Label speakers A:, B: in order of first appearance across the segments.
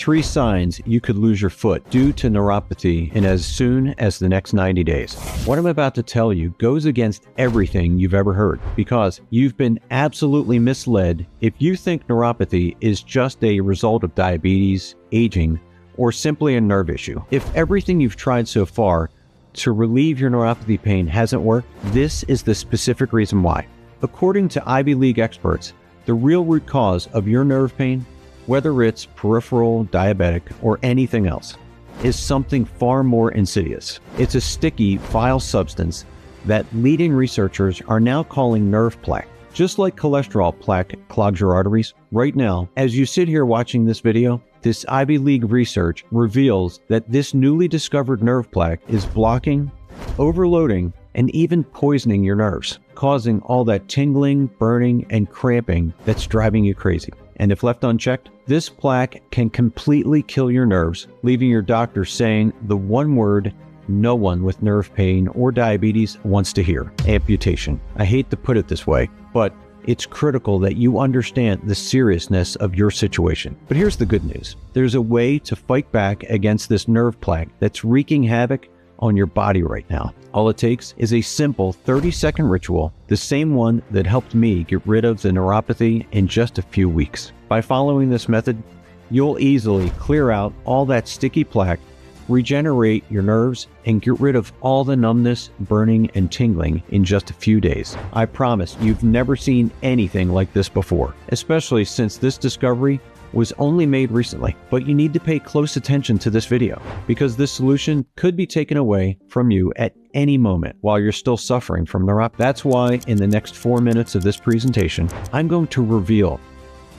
A: 3 signs you could lose your foot due to neuropathy in as soon as the next 90 days. What I'm about to tell you goes against everything you've ever heard, because you've been absolutely misled if you think neuropathy is just a result of diabetes, aging, or simply a nerve issue. If everything you've tried so far to relieve your neuropathy pain hasn't worked, this is the specific reason why. According to Ivy League experts, the real root cause of your nerve pain, whether it's peripheral, diabetic, or anything else, is something far more insidious. It's a sticky, vile substance that leading researchers are now calling nerve plaque. Just like cholesterol plaque clogs your arteries, right now, as you sit here watching this video, this Ivy League research reveals that this newly discovered nerve plaque is blocking, overloading, and even poisoning your nerves, causing all that tingling, burning, and cramping that's driving you crazy. And if left unchecked, this plaque can completely kill your nerves, leaving your doctor saying the one word no one with nerve pain or diabetes wants to hear: amputation. I hate to put it this way, but it's critical that you understand the seriousness of your situation. But here's the good news. There's a way to fight back against this nerve plaque that's wreaking havoc on your body right now. All it takes is a simple 30-second ritual, the same one that helped me get rid of the neuropathy in just a few weeks. By following this method, you'll easily clear out all that sticky plaque, regenerate your nerves, and get rid of all the numbness, burning, and tingling in just a few days. I promise you've never seen anything like this before, especially since this discovery was only made recently. But you need to pay close attention to this video, because this solution could be taken away from you at any moment while you're still suffering from neuropathy. That's why in the next 4 minutes of this presentation, I'm going to reveal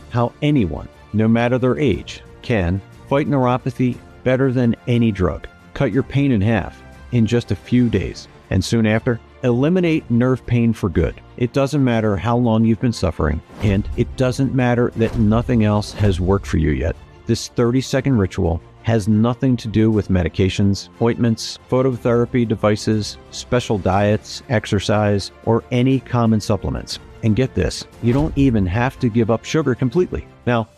A: how anyone, no matter their age, can fight neuropathy better than any drug, cut your pain in half in just a few days, and soon after, eliminate nerve pain for good. It doesn't matter how long you've been suffering, and it doesn't matter that nothing else has worked for you yet. This 30-second ritual has nothing to do with medications, ointments, phototherapy devices, special diets, exercise, or any common supplements. And get this, you don't even have to give up sugar completely. Now,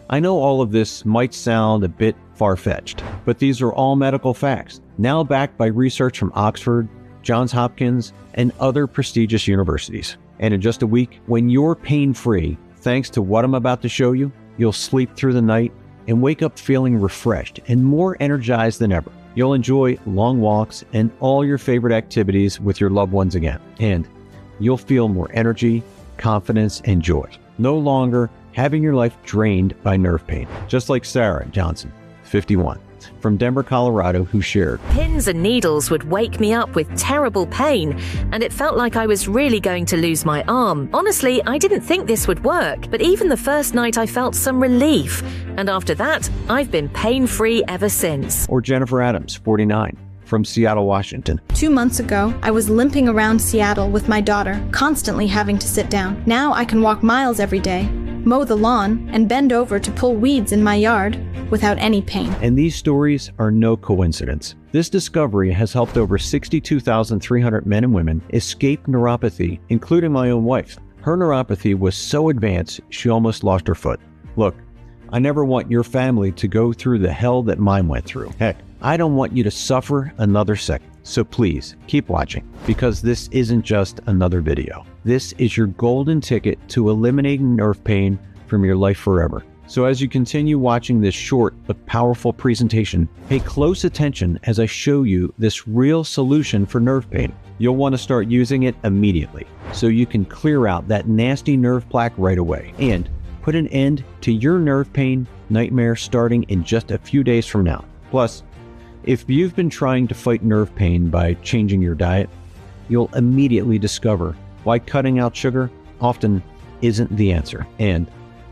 A: I know all of this might sound a bit far-fetched, but these are all medical facts, now backed by research from Oxford, Johns Hopkins, and other prestigious universities. And in just a week, when you're pain-free, thanks to what I'm about to show you, you'll sleep through the night and wake up feeling refreshed and more energized than ever. You'll enjoy long walks and all your favorite activities with your loved ones again. And you'll feel more energy, confidence, and joy. No longer having your life drained by nerve pain. Just like Sarah Johnson, 51, from Denver, Colorado, who shared,
B: "Pins and needles would wake me up with terrible pain, and it felt like I was really going to lose my arm. Honestly, I didn't think this would work, but even the first night I felt some relief, and after that, I've been pain-free ever since."
A: Or Jennifer Adams, 49, from Seattle, Washington.
C: 2 months ago, I was limping around Seattle with my daughter, constantly having to sit down. Now I can walk miles every day, mow the lawn, and bend over to pull weeds in my yard without any pain.
A: And these stories are no coincidence. This discovery has helped over 62,300 men and women escape neuropathy, including my own wife. Her neuropathy was so advanced, she almost lost her foot. Look, I never want your family to go through the hell that mine went through. Heck, I don't want you to suffer another second. So please, keep watching, because this isn't just another video. This is your golden ticket to eliminating nerve pain from your life forever. So as you continue watching this short but powerful presentation, pay close attention as I show you this real solution for nerve pain. You'll want to start using it immediately, so you can clear out that nasty nerve plaque right away and put an end to your nerve pain nightmare starting in just a few days from now. Plus, if you've been trying to fight nerve pain by changing your diet, you'll immediately discover why cutting out sugar often isn't the answer, and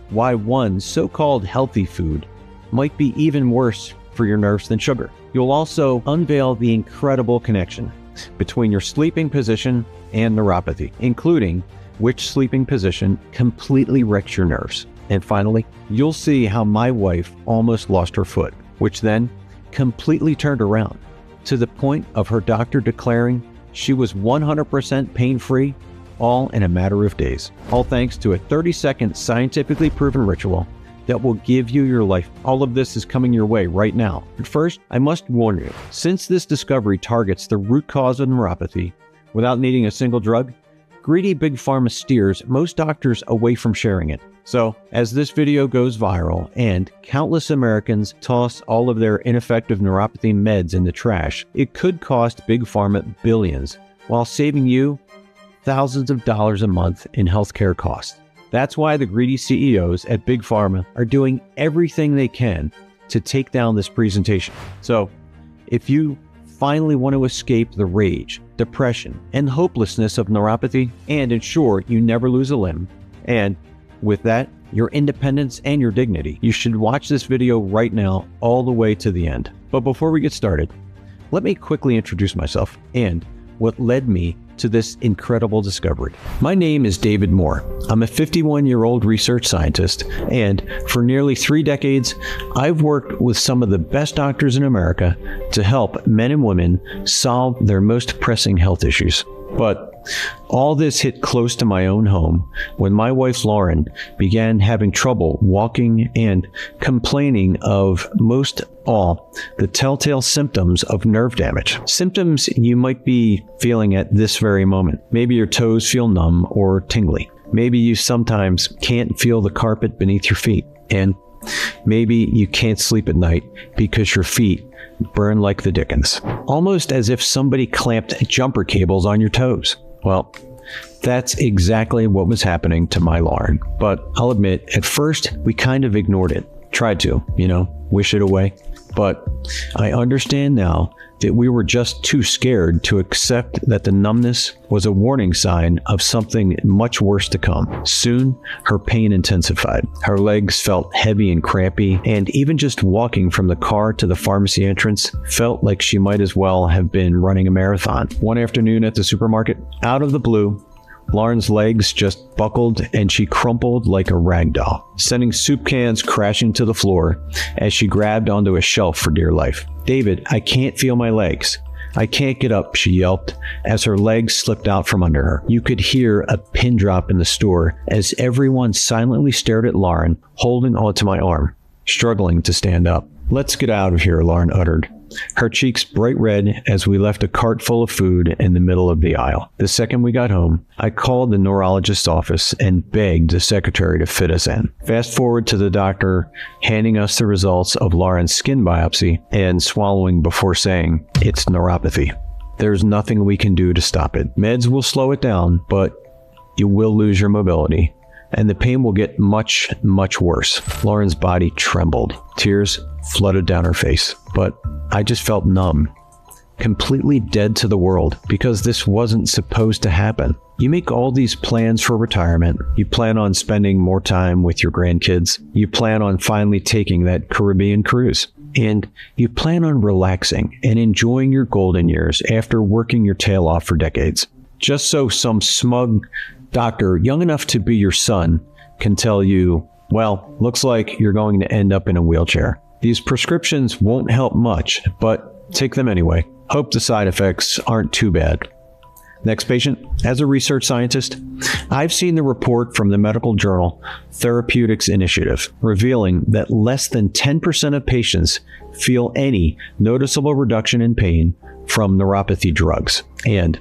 A: why one so-called healthy food might be even worse for your nerves than sugar. You'll also unveil the incredible connection between your sleeping position and neuropathy, including which sleeping position completely wrecks your nerves. And finally, you'll see how my wife almost lost her foot, which then completely turned around to the point of her doctor declaring she was 100% pain-free, all in a matter of days. All thanks to a 30-second scientifically proven ritual that will give you your life. All of this is coming your way right now. But first, I must warn you, since this discovery targets the root cause of neuropathy without needing a single drug, greedy Big Pharma steers most doctors away from sharing it. So, as this video goes viral and countless Americans toss all of their ineffective neuropathy meds in the trash, it could cost Big Pharma billions while saving you thousands of dollars a month in healthcare costs. That's why the greedy CEOs at Big Pharma are doing everything they can to take down this presentation. So, if you finally want to escape the rage, depression, and hopelessness of neuropathy and ensure you never lose a limb, and with that, your independence and your dignity, you should watch this video right now all the way to the end. But before we get started, let me quickly introduce myself and what led me to this incredible discovery. My name is David Moore. I'm a 51-year-old research scientist, and for nearly 3 decades, I've worked with some of the best doctors in America to help men and women solve their most pressing health issues. But all this hit close to my own home when my wife Lauren began having trouble walking and complaining of most all the telltale symptoms of nerve damage. Symptoms you might be feeling at this very moment. Maybe your toes feel numb or tingly. Maybe you sometimes can't feel the carpet beneath your feet. And maybe you can't sleep at night because your feet burn like the dickens. Almost as if somebody clamped jumper cables on your toes. Well, that's exactly what was happening to my Lauren. But I'll admit, at first, we kind of ignored it. Tried to, wish it away. But I understand now that we were just too scared to accept that the numbness was a warning sign of something much worse to come. Soon, her pain intensified. Her legs felt heavy and crampy, and even just walking from the car to the pharmacy entrance felt like she might as well have been running a marathon. One afternoon at the supermarket, out of the blue, Lauren's legs just buckled and she crumpled like a rag doll, sending soup cans crashing to the floor as she grabbed onto a shelf for dear life. "David, I can't feel my legs. I can't get up," she yelped as her legs slipped out from under her. You could hear a pin drop in the store as everyone silently stared at Lauren, holding onto my arm, struggling to stand up. "Let's get out of here," Lauren uttered, her cheeks bright red as we left a cart full of food in the middle of the aisle. The second we got home, I called the neurologist's office and begged the secretary to fit us in. Fast forward to the doctor handing us the results of Lauren's skin biopsy and swallowing before saying, "It's neuropathy. There's nothing we can do to stop it. Meds will slow it down, but you will lose your mobility, and the pain will get much, much worse." Lauren's body trembled. Tears flooded down her face, but I just felt numb, completely dead to the world, because this wasn't supposed to happen. You make all these plans for retirement. You plan on spending more time with your grandkids. You plan on finally taking that Caribbean cruise. And you plan on relaxing and enjoying your golden years after working your tail off for decades. Just so some smug doctor young enough to be your son can tell you, "Well, looks like you're going to end up in a wheelchair." These prescriptions won't help much, but take them anyway. Hope the side effects aren't too bad. Next patient. As a research scientist, I've seen the report from the medical journal Therapeutics Initiative revealing that less than 10% of patients feel any noticeable reduction in pain from neuropathy drugs. And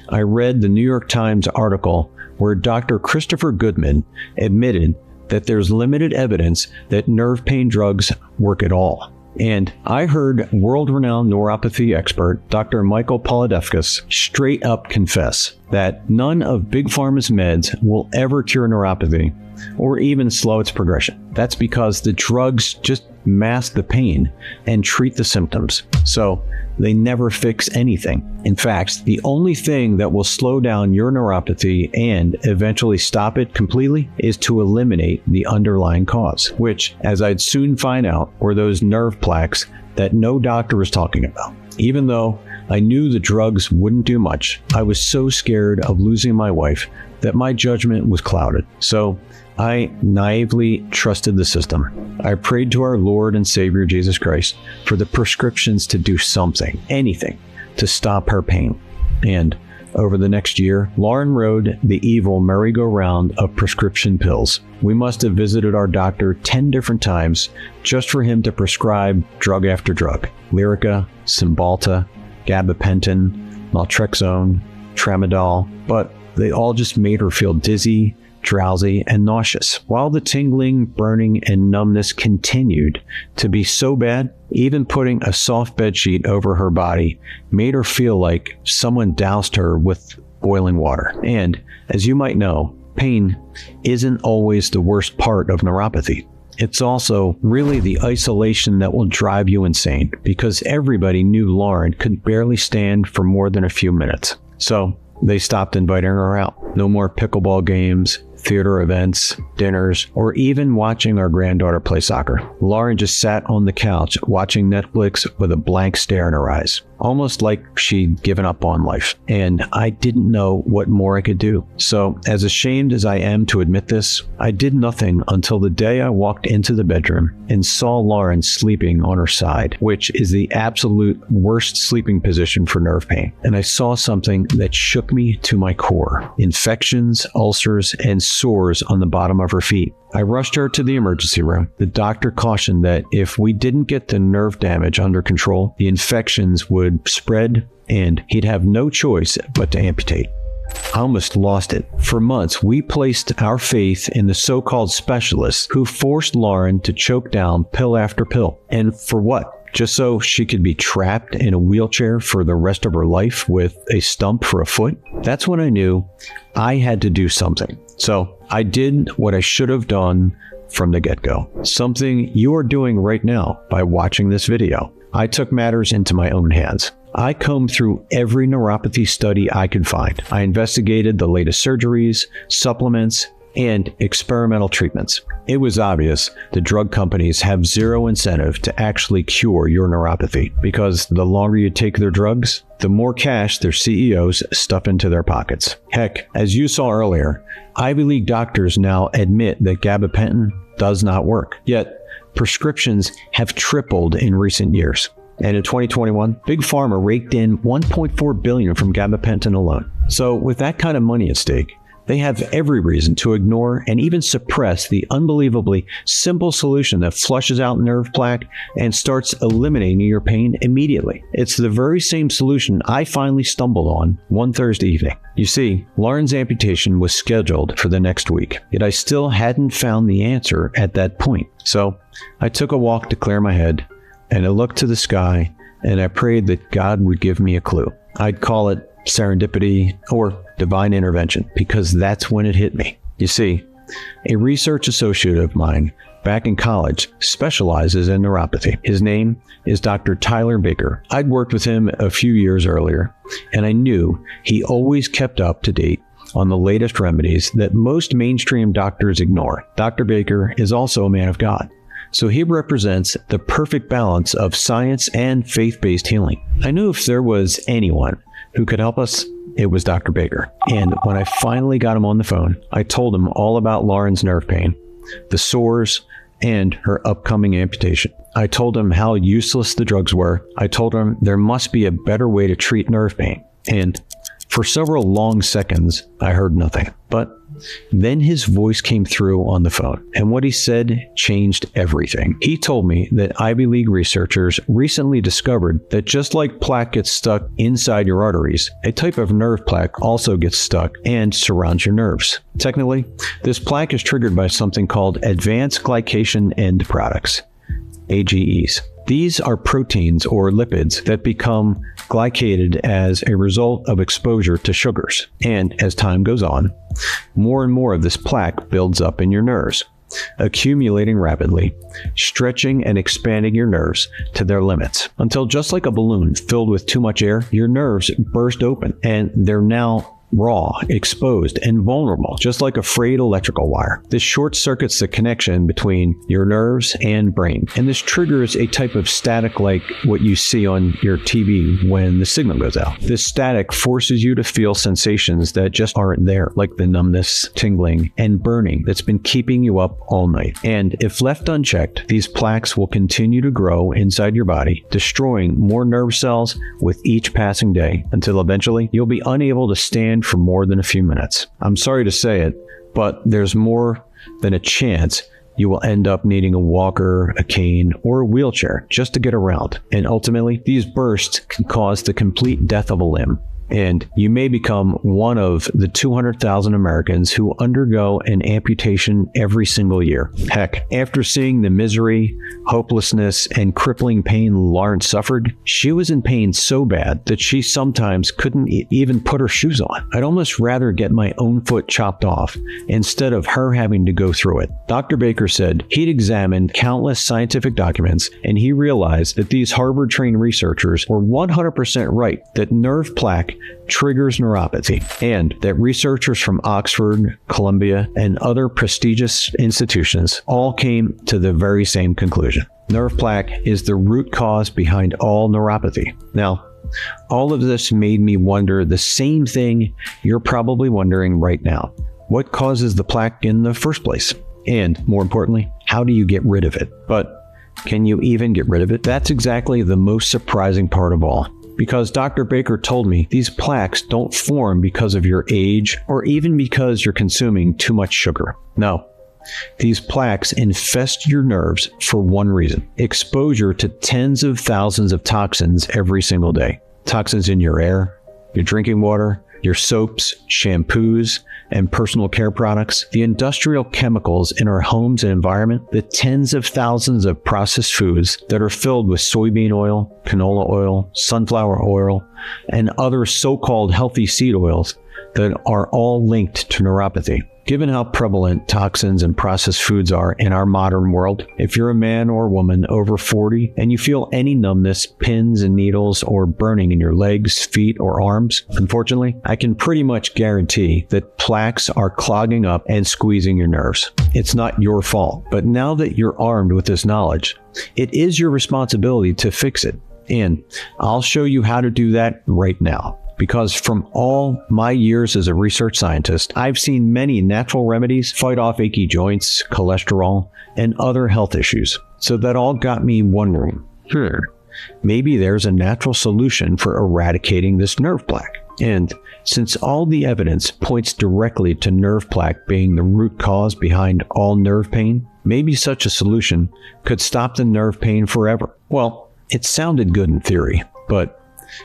A: I read the New York Times article where Dr. Christopher Goodman admitted that there's limited evidence that nerve pain drugs work at all. And I heard world-renowned neuropathy expert Dr. Michael Polidefkis straight up confess that none of Big Pharma's meds will ever cure neuropathy or even slow its progression. That's because the drugs just mask the pain and treat the symptoms. So they never fix anything. In fact, the only thing that will slow down your neuropathy and eventually stop it completely is to eliminate the underlying cause, which, as I'd soon find out, were those nerve plaques that no doctor was talking about. Even though I knew the drugs wouldn't do much, I was so scared of losing my wife that my judgment was clouded. So I naively trusted the system. I prayed to our Lord and Savior Jesus Christ for the prescriptions to do something, anything, to stop her pain. And Over the next year, Lauren rode the evil merry-go-round of prescription pills. We must have visited our doctor 10 different times just for him to prescribe drug after drug. Lyrica, Cymbalta, gabapentin, naltrexone, tramadol, but they all just made her feel dizzy, drowsy, and nauseous. While the tingling, burning, and numbness continued to be so bad, even putting a soft bedsheet over her body made her feel like someone doused her with boiling water. And, as you might know, pain isn't always the worst part of neuropathy. It's also really the isolation that will drive you insane, because everybody knew Lauren could barely stand for more than a few minutes. So they stopped inviting her out. No more pickleball games, theater events, dinners, or even watching our granddaughter play soccer. Lauren just sat on the couch watching Netflix with a blank stare in her eyes, almost like she'd given up on life. And I didn't know what more I could do. So, as ashamed as I am to admit this, I did nothing until the day I walked into the bedroom and saw Lauren sleeping on her side, which is the absolute worst sleeping position for nerve pain. And I saw something that shook me to my core: infections, ulcers, and sores on the bottom of her feet. I rushed her to the emergency room. The doctor cautioned that if we didn't get the nerve damage under control, the infections would spread and he'd have no choice but to amputate. I almost lost it. For months, we placed our faith in the so-called specialists who forced Lauren to choke down pill after pill. And for what? Just so she could be trapped in a wheelchair for the rest of her life with a stump for a foot? That's when I knew I had to do something. So I did what I should have done from the get-go. Something you are doing right now by watching this video. I took matters into my own hands. I combed through every neuropathy study I could find. I investigated the latest surgeries, supplements, and experimental treatments. It was obvious the drug companies have zero incentive to actually cure your neuropathy, because the longer you take their drugs, the more cash their CEOs stuff into their pockets. Heck, as you saw earlier, Ivy League doctors now admit that gabapentin does not work. Yet, prescriptions have tripled in recent years. And in 2021, Big Pharma raked in $1.4 billion from gabapentin alone. So with that kind of money at stake, they have every reason to ignore and even suppress the unbelievably simple solution that flushes out nerve plaque and starts eliminating your pain immediately. It's the very same solution I finally stumbled on one Thursday evening. You see, Lauren's amputation was scheduled for the next week, yet I still hadn't found the answer at that point. So I took a walk to clear my head, and I looked to the sky, and I prayed that God would give me a clue. I'd call it serendipity or divine intervention, because that's when it hit me. You see, a research associate of mine back in college specializes in neuropathy. His name is Dr. Tyler Baker. I'd worked with him a few years earlier, and I knew he always kept up to date on the latest remedies that most mainstream doctors ignore. Dr. Baker is also a man of God, so he represents the perfect balance of science and faith-based healing. I knew if there was anyone who could help us, it was Dr. Baker. And when I finally got him on the phone, I told him all about Lauren's nerve pain, the sores, and her upcoming amputation. I told him how useless the drugs were. I told him there must be a better way to treat nerve pain. And for several long seconds, I heard nothing. But then his voice came through on the phone, and what he said changed everything. He told me that Ivy League researchers recently discovered that just like plaque gets stuck inside your arteries, a type of nerve plaque also gets stuck and surrounds your nerves. Technically, this plaque is triggered by something called advanced glycation end products, AGEs. These are proteins or lipids that become glycated as a result of exposure to sugars. And as time goes on, more and more of this plaque builds up in your nerves, accumulating rapidly, stretching and expanding your nerves to their limits, until just like a balloon filled with too much air, your nerves burst open and they're now raw, exposed, and vulnerable, just like a frayed electrical wire. This short circuits the connection between your nerves and brain, and this triggers a type of static like what you see on your TV when the signal goes out. This static forces you to feel sensations that just aren't there, like the numbness, tingling, and burning that's been keeping you up all night. And if left unchecked, these plaques will continue to grow inside your body, destroying more nerve cells with each passing day, until eventually you'll be unable to stand for more than a few minutes. I'm sorry to say it, but there's more than a chance you will end up needing a walker, a cane, or a wheelchair just to get around. And ultimately, these bursts can cause the complete death of a limb. And you may become one of the 200,000 Americans who undergo an amputation every single year. Heck, after seeing the misery, hopelessness, and crippling pain Lauren suffered, she was in pain so bad that she sometimes couldn't even put her shoes on. I'd almost rather get my own foot chopped off instead of her having to go through it. Dr. Baker said he'd examined countless scientific documents, and he realized that these Harvard-trained researchers were 100% right that nerve plaque triggers neuropathy, and that researchers from Oxford, Columbia, and other prestigious institutions all came to the very same conclusion. Nerve plaque is the root cause behind all neuropathy. Now, all of this made me wonder the same thing you're probably wondering right now. What causes the plaque in the first place? And more importantly, how do you get rid of it? But can you even get rid of it? That's exactly the most surprising part of all. Because Dr. Baker told me these plaques don't form because of your age or even because you're consuming too much sugar. No, these plaques infest your nerves for one reason: exposure to tens of thousands of toxins every single day. Toxins in your air, your drinking water, your soaps, shampoos, and personal care products, the industrial chemicals in our homes and environment, the tens of thousands of processed foods that are filled with soybean oil, canola oil, sunflower oil, and other so-called healthy seed oils that are all linked to neuropathy. Given how prevalent toxins and processed foods are in our modern world, if you're a man or woman over 40 and you feel any numbness, pins and needles, or burning in your legs, feet, or arms, unfortunately, I can pretty much guarantee that plaques are clogging up and squeezing your nerves. It's not your fault, but now that you're armed with this knowledge, it is your responsibility to fix it. And I'll show you how to do that right now. Because from all my years as a research scientist, I've seen many natural remedies fight off achy joints, cholesterol, and other health issues. So that all got me wondering, maybe there's a natural solution for eradicating this nerve plaque. And since all the evidence points directly to nerve plaque being the root cause behind all nerve pain, maybe such a solution could stop the nerve pain forever. Well, it sounded good in theory, but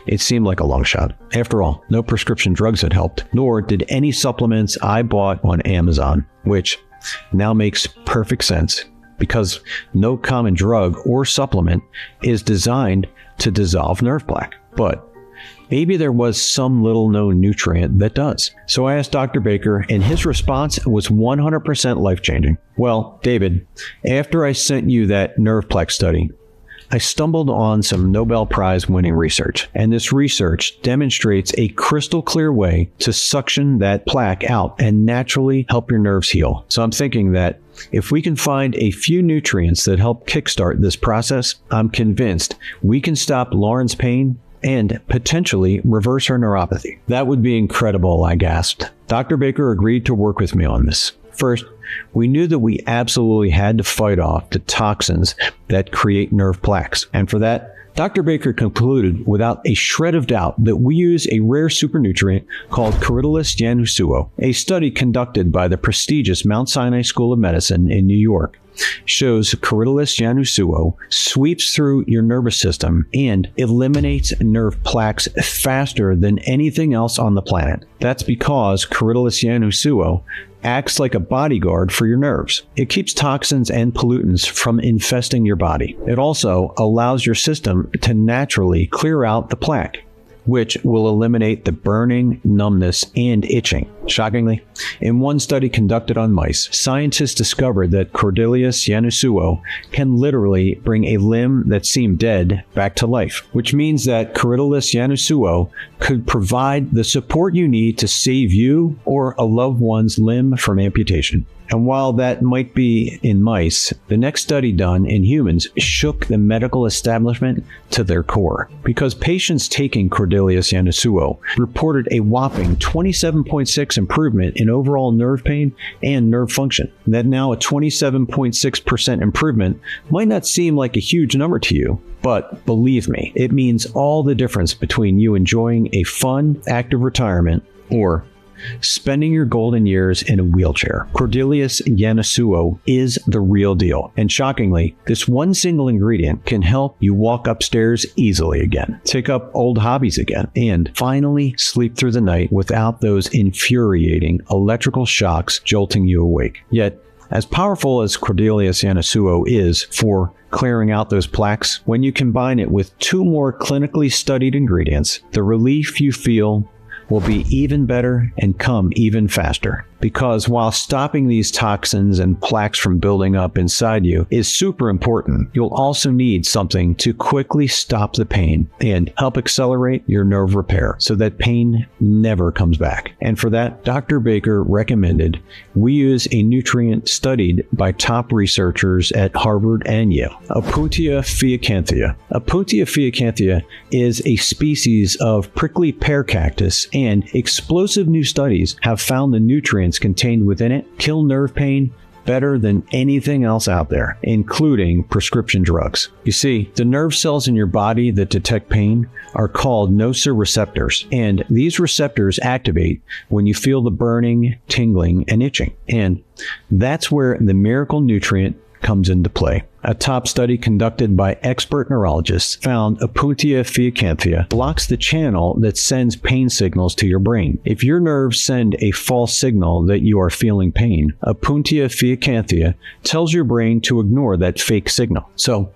A: it seemed like a long shot. After all, no prescription drugs had helped, nor did any supplements I bought on Amazon, which now makes perfect sense because no common drug or supplement is designed to dissolve nerve plaque. But maybe there was some little known nutrient that does. So I asked Dr. Baker, and his response was 100% life-changing. Well, David, after I sent you that nerve plaque study, I stumbled on some Nobel Prize winning research, and this research demonstrates a crystal clear way to suction that plaque out and naturally help your nerves heal. So I'm thinking that if we can find a few nutrients that help kickstart this process, I'm convinced we can stop Lauren's pain and potentially reverse her neuropathy. That would be incredible, I gasped. Dr. Baker agreed to work with me on this. First, we knew that we absolutely had to fight off the toxins that create nerve plaques. And for that, Dr. Baker concluded without a shred of doubt that we use a rare supernutrient called Corydalus janusuo. A study conducted by the prestigious Mount Sinai School of Medicine in New York shows Corydalus janusuo sweeps through your nervous system and eliminates nerve plaques faster than anything else on the planet. That's because Corydalus janusuo acts like a bodyguard for your nerves. It keeps toxins and pollutants from infesting your body. It also allows your system to naturally clear out the plaque, which will eliminate the burning, numbness, and itching. Shockingly, in one study conducted on mice, scientists discovered that Cordelius Yanusuo can literally bring a limb that seemed dead back to life, which means that Cordelius Yanusuo could provide the support you need to save you or a loved one's limb from amputation. And while that might be in mice, the next study done in humans shook the medical establishment to their core, because patients taking Cordelius Yanusuo reported a whopping 27.6 improvement in overall nerve pain and nerve function. That now a 27.6% improvement might not seem like a huge number to you, but believe me, it means all the difference between you enjoying a fun, active retirement or spending your golden years in a wheelchair. Cordelius Yanusuo is the real deal. And shockingly, this one single ingredient can help you walk upstairs easily again, take up old hobbies again, and finally sleep through the night without those infuriating electrical shocks jolting you awake. Yet, as powerful as Cordelius Yanusuo is for clearing out those plaques, when you combine it with 2 more clinically studied ingredients, the relief you feel will be even better and come even faster. Because while stopping these toxins and plaques from building up inside you is super important, you'll also need something to quickly stop the pain and help accelerate your nerve repair so that pain never comes back. And for that, Dr. Baker recommended we use a nutrient studied by top researchers at Harvard and Yale, Opuntia fiacanthia. Opuntia fiacanthia is a species of prickly pear cactus, and explosive new studies have found the nutrients contained within it kill nerve pain better than anything else out there, including prescription drugs. You see, the nerve cells in your body that detect pain are called nociceptors, and these receptors activate when you feel the burning, tingling, and itching. And that's where the miracle nutrient comes into play. A top study conducted by expert neurologists found Opuntia fiacanthia blocks the channel that sends pain signals to your brain. If your nerves send a false signal that you are feeling pain, Opuntia fiacanthia tells your brain to ignore that fake signal. So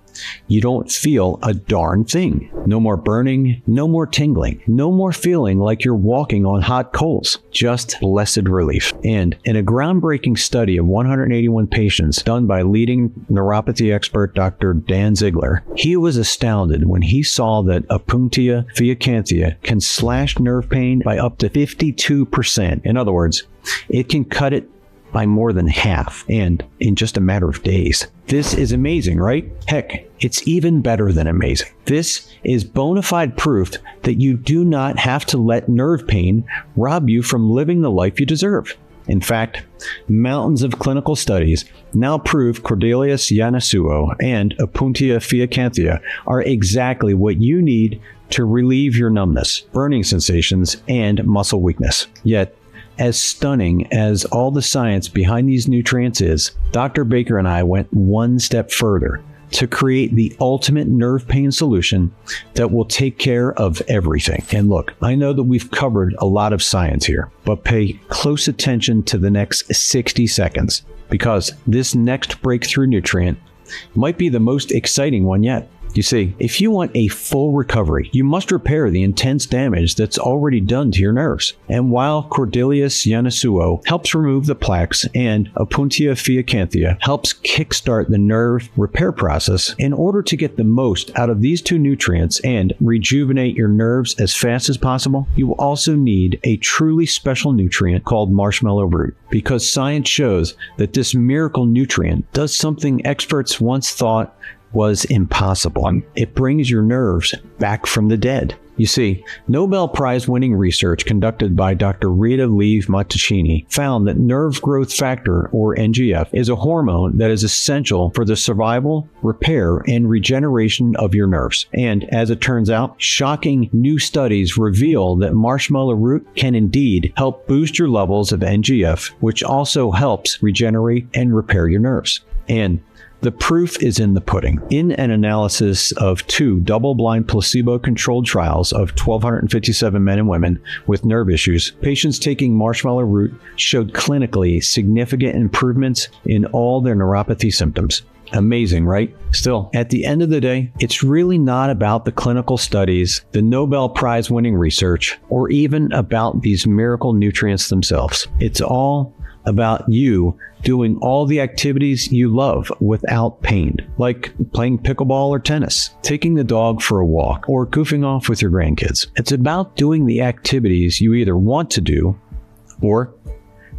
A: you don't feel a darn thing. No more burning, no more tingling, no more feeling like you're walking on hot coals. Just blessed relief. And in a groundbreaking study of 181 patients done by leading neuropathy expert Dr. Dan Ziegler, he was astounded when he saw that Opuntia fiacanthia can slash nerve pain by up to 52%. In other words, it can cut it by more than half, and in just a matter of days. This is amazing, right? Heck, it's even better than amazing. This is bona fide proof that you do not have to let nerve pain rob you from living the life you deserve. In fact, mountains of clinical studies now prove Cordelius Yanusuo and Opuntia fiacanthia are exactly what you need to relieve your numbness, burning sensations, and muscle weakness. Yet, as stunning as all the science behind these nutrients is, Dr. Baker and I went one step further to create the ultimate nerve pain solution that will take care of everything. And look, I know that we've covered a lot of science here, but pay close attention to the next 60 seconds, because this next breakthrough nutrient might be the most exciting one yet. You see, if you want a full recovery, you must repair the intense damage that's already done to your nerves. And while Cordelius Yanusuo helps remove the plaques and Opuntia fiacanthia helps kickstart the nerve repair process, in order to get the most out of these 2 nutrients and rejuvenate your nerves as fast as possible, you will also need a truly special nutrient called marshmallow root, because science shows that this miracle nutrient does something experts once thought was impossible. It brings your nerves back from the dead. You see, Nobel Prize-winning research conducted by Dr. Rita Leigh-Montalcini found that nerve growth factor, or NGF, is a hormone that is essential for the survival, repair, and regeneration of your nerves. And as it turns out, shocking new studies reveal that marshmallow root can indeed help boost your levels of NGF, which also helps regenerate and repair your nerves. And the proof is in the pudding. In an analysis of 2 double-blind placebo-controlled trials of 1,257 men and women with nerve issues, patients taking marshmallow root showed clinically significant improvements in all their neuropathy symptoms. Amazing, right? Still, at the end of the day, it's really not about the clinical studies, the Nobel Prize winning research, or even about these miracle nutrients themselves. It's all about you doing all the activities you love without pain, like playing pickleball or tennis, taking the dog for a walk, or goofing off with your grandkids. It's about doing the activities you either want to do or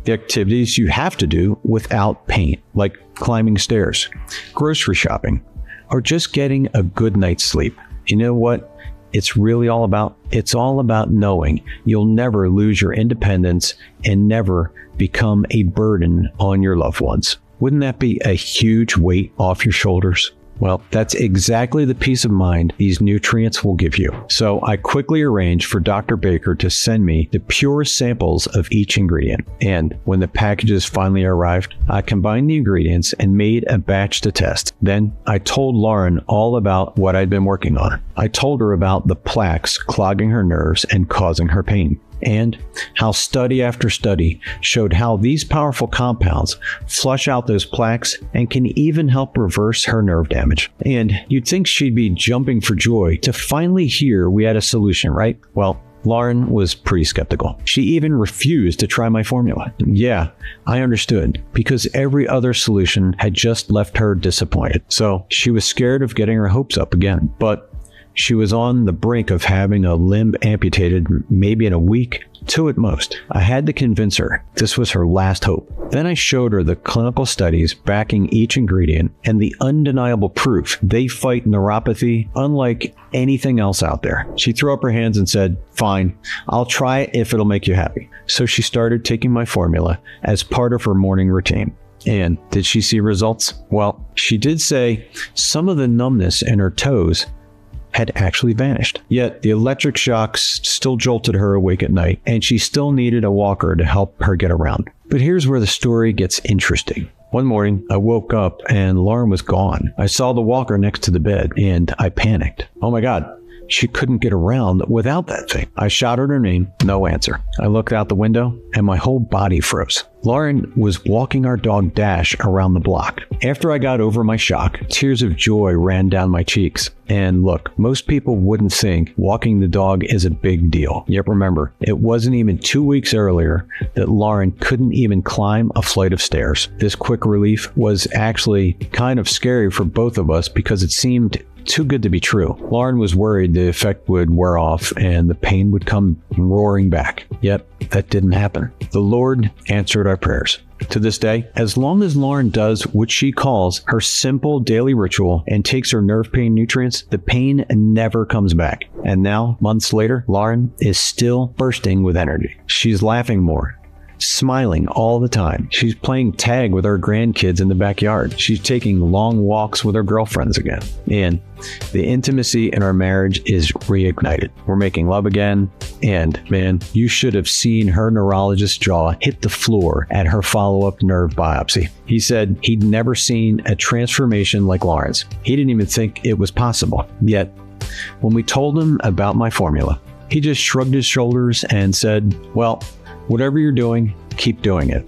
A: the activities you have to do without pain, like climbing stairs, grocery shopping, or just getting a good night's sleep. You know what it's really all about? It's all about knowing you'll never lose your independence and never become a burden on your loved ones. Wouldn't that be a huge weight off your shoulders? Well, that's exactly the peace of mind these nutrients will give you. So I quickly arranged for Dr. Baker to send me the purest samples of each ingredient. And when the packages finally arrived, I combined the ingredients and made a batch to test. Then I told Lauren all about what I'd been working on. I told her about the plaques clogging her nerves and causing her pain, and how study after study showed how these powerful compounds flush out those plaques and can even help reverse her nerve damage. And you'd think she'd be jumping for joy to finally hear we had a solution, right? Well, Lauren was pretty skeptical. She even refused to try my formula. Yeah, I understood, because every other solution had just left her disappointed. So she was scared of getting her hopes up again. But she was on the brink of having a limb amputated maybe in a week, 2 at most. I had to convince her this was her last hope. Then I showed her the clinical studies backing each ingredient and the undeniable proof they fight neuropathy unlike anything else out there. She threw up her hands and said, "Fine, I'll try it if it'll make you happy." So she started taking my formula as part of her morning routine. And did she see results? Well, she did say some of the numbness in her toes had actually vanished. Yet the electric shocks still jolted her awake at night, and she still needed a walker to help her get around. But here's where the story gets interesting. One morning, I woke up and Lauren was gone. I saw the walker next to the bed, and I panicked. Oh my God, she couldn't get around without that thing. I shouted her name, no answer. I looked out the window, and my whole body froze. Lauren was walking our dog Dash around the block. After I got over my shock, tears of joy ran down my cheeks. And look, most people wouldn't think walking the dog is a big deal. Yet remember, it wasn't even 2 weeks earlier that Lauren couldn't even climb a flight of stairs. This quick relief was actually kind of scary for both of us because it seemed too good to be true. Lauren was worried the effect would wear off and the pain would come roaring back. Yet that didn't happen. The Lord answered our prayers. To this day, as long as Lauren does what she calls her simple daily ritual and takes her nerve pain nutrients, the pain never comes back. And now, months later, Lauren is still bursting with energy. She's laughing more, smiling all the time. She's playing tag with her grandkids in the backyard. She's taking long walks with her girlfriends again. And the intimacy in our marriage is reignited. We're making love again. And man, you should have seen her neurologist's jaw hit the floor at her follow-up nerve biopsy. He said he'd never seen a transformation like Lauren's. He didn't even think it was possible. Yet, when we told him about my formula, he just shrugged his shoulders and said, "Well, whatever you're doing, keep doing it.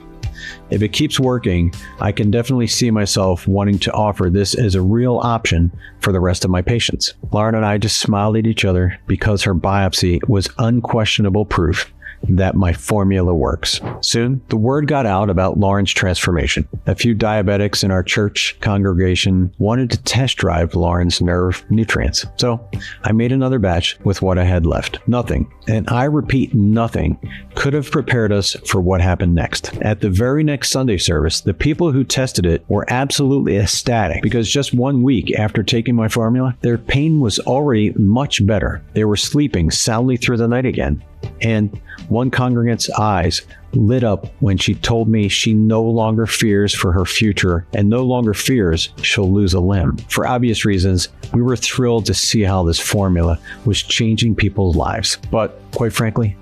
A: If it keeps working, I can definitely see myself wanting to offer this as a real option for the rest of my patients." Lauren and I just smiled at each other because her biopsy was unquestionable proof that my formula works. Soon, the word got out about Lauren's transformation. A few diabetics in our church congregation wanted to test drive Lauren's nerve nutrients. So I made another batch with what I had left. Nothing, and I repeat nothing, could have prepared us for what happened next. At the very next Sunday service, the people who tested it were absolutely ecstatic because just 1 week after taking my formula, their pain was already much better. They were sleeping soundly through the night again. And one congregant's eyes lit up when she told me she no longer fears for her future and no longer fears she'll lose a limb. For obvious reasons, we were thrilled to see how this formula was changing people's lives. But quite frankly,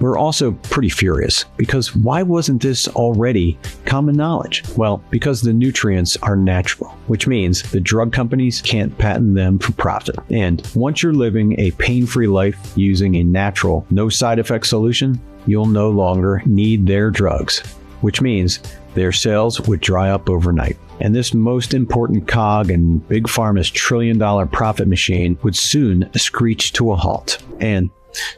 A: we're also pretty furious because why wasn't this already common knowledge? Well, because the nutrients are natural, which means the drug companies can't patent them for profit. And once you're living a pain-free life using a natural, no side effect solution, you'll no longer need their drugs. which means their sales would dry up overnight. And this most important cog in Big Pharma's trillion-dollar profit machine would soon screech to a halt. And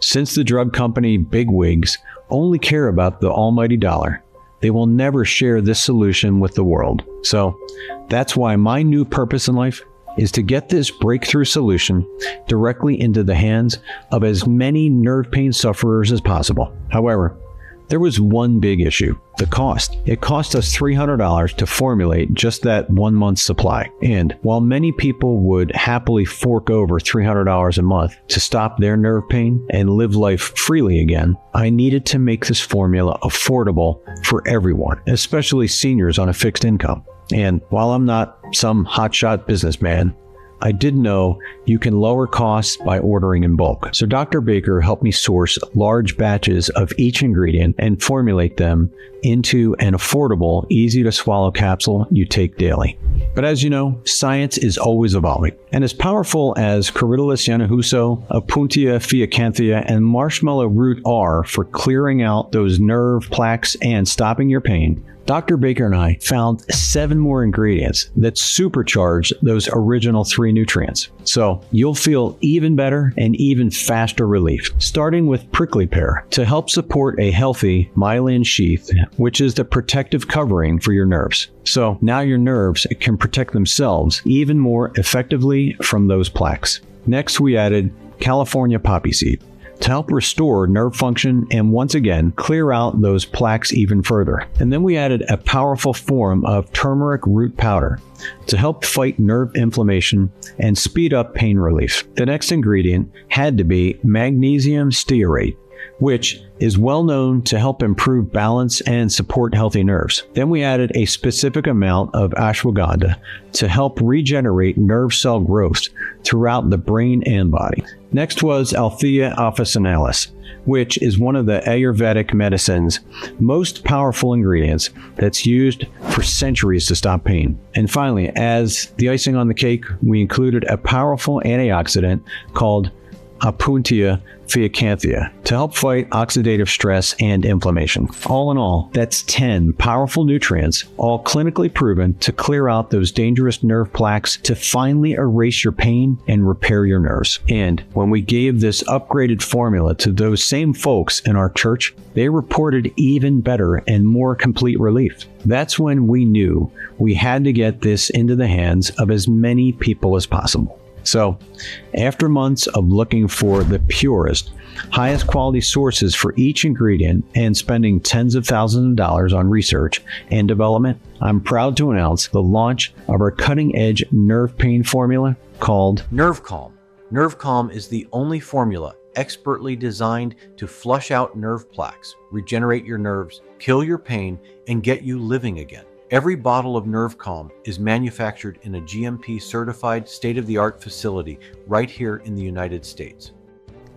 A: since the drug company bigwigs only care about the almighty dollar, they will never share this solution with the world. So that's why my new purpose in life is to get this breakthrough solution directly into the hands of as many nerve pain sufferers as possible. However, there was one big issue: the cost. It cost us $300 to formulate just that 1 month's supply. And while many people would happily fork over $300 a month to stop their nerve pain and live life freely again, I needed to make this formula affordable for everyone, especially seniors on a fixed income. And while I'm not some hotshot businessman, I did know you can lower costs by ordering in bulk. So Dr. Baker helped me source large batches of each ingredient and formulate them into an affordable, easy to swallow capsule you take daily. But as you know, science is always evolving. And as powerful as Corydalis yanahuso, Opuntia fiacanthia, and marshmallow root are for clearing out those nerve plaques and stopping your pain, Dr. Baker and I found 7 more ingredients that supercharge those original 3 nutrients. So you'll feel even better and even faster relief. Starting with prickly pear to help support a healthy myelin sheath, which is the protective covering for your nerves. So now your nerves can protect themselves even more effectively from those plaques. Next, we added California poppy seed to help restore nerve function and once again clear out those plaques even further. And then we added a powerful form of turmeric root powder to help fight nerve inflammation and speed up pain relief. The next ingredient had to be magnesium stearate, which is well known to help improve balance and support healthy nerves. Then we added a specific amount of ashwagandha to help regenerate nerve cell growth throughout the brain and body. Next was Althea officinalis, which is one of the Ayurvedic medicine's most powerful ingredients that's used for centuries to stop pain. And finally, as the icing on the cake, we included a powerful antioxidant called Opuntia fiacanthia to help fight oxidative stress and inflammation. All in all, that's 10 powerful nutrients, all clinically proven to clear out those dangerous nerve plaques to finally erase your pain and repair your nerves. And when we gave this upgraded formula to those same folks in our church, they reported even better and more complete relief. That's when we knew we had to get this into the hands of as many people as possible. So, after months of looking for the purest, highest quality sources for each ingredient and spending tens of thousands of dollars on research and development, I'm proud to announce the launch of our cutting-edge nerve pain formula called
D: nervecalm. Nervecalm is the only formula expertly designed to flush out nerve plaques, regenerate your nerves, kill your pain, and get you living again. Every bottle of nervecalm is manufactured in a GMP-certified state-of-the-art facility right here in the United States.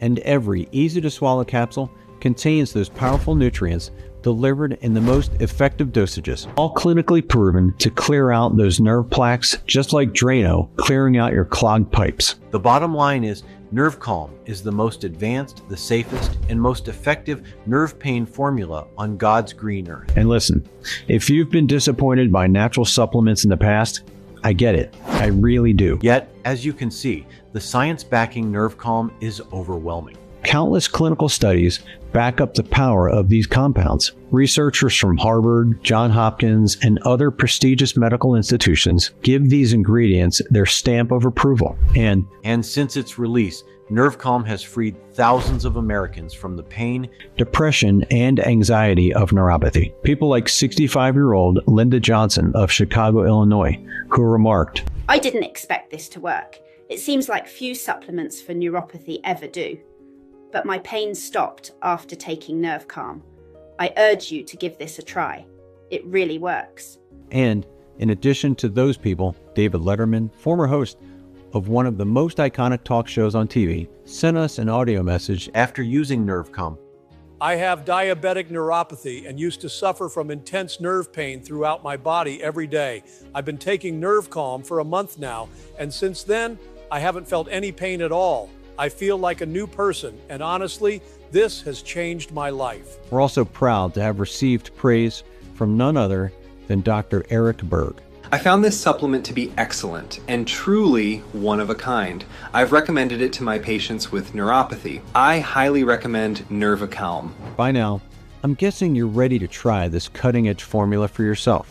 A: And every easy-to-swallow capsule contains those powerful nutrients delivered in the most effective dosages, all clinically proven to clear out those nerve plaques, just like Drano clearing out your clogged pipes.
D: The bottom line is, nervecalm is the most advanced, the safest, and most effective nerve pain formula on God's green earth.
A: And listen, if you've been disappointed by natural supplements in the past, I get it. I really do.
D: Yet, as you can see, the science backing nervecalm is overwhelming.
A: Countless clinical studies back up the power of these compounds. Researchers from Harvard, Johns Hopkins, and other prestigious medical institutions give these ingredients their stamp of approval. And
D: since its release, nervecalm has freed thousands of Americans from the pain,
A: depression, and anxiety of neuropathy. People like 65-year-old Linda Johnson of Chicago, Illinois, who remarked,
E: "I didn't expect this to work. It seems like few supplements for neuropathy ever do. But my pain stopped after taking nervecalm. I urge you to give this a try. It really works."
A: And in addition to those people, David Letterman, former host of one of the most iconic talk shows on TV, sent us an audio message
D: after using nervecalm.
F: "I have diabetic neuropathy and used to suffer from intense nerve pain throughout my body every day. I've been taking nervecalm for a month now, and since then, I haven't felt any pain at all. I feel like a new person, and honestly, this has changed my life."
A: We're also proud to have received praise from none other than Dr. Eric Berg.
G: I found this supplement to be excellent and truly one of a kind. I've recommended it to my patients with neuropathy. I highly recommend nervecalm.
A: By now, I'm guessing you're ready to try this cutting-edge formula for yourself.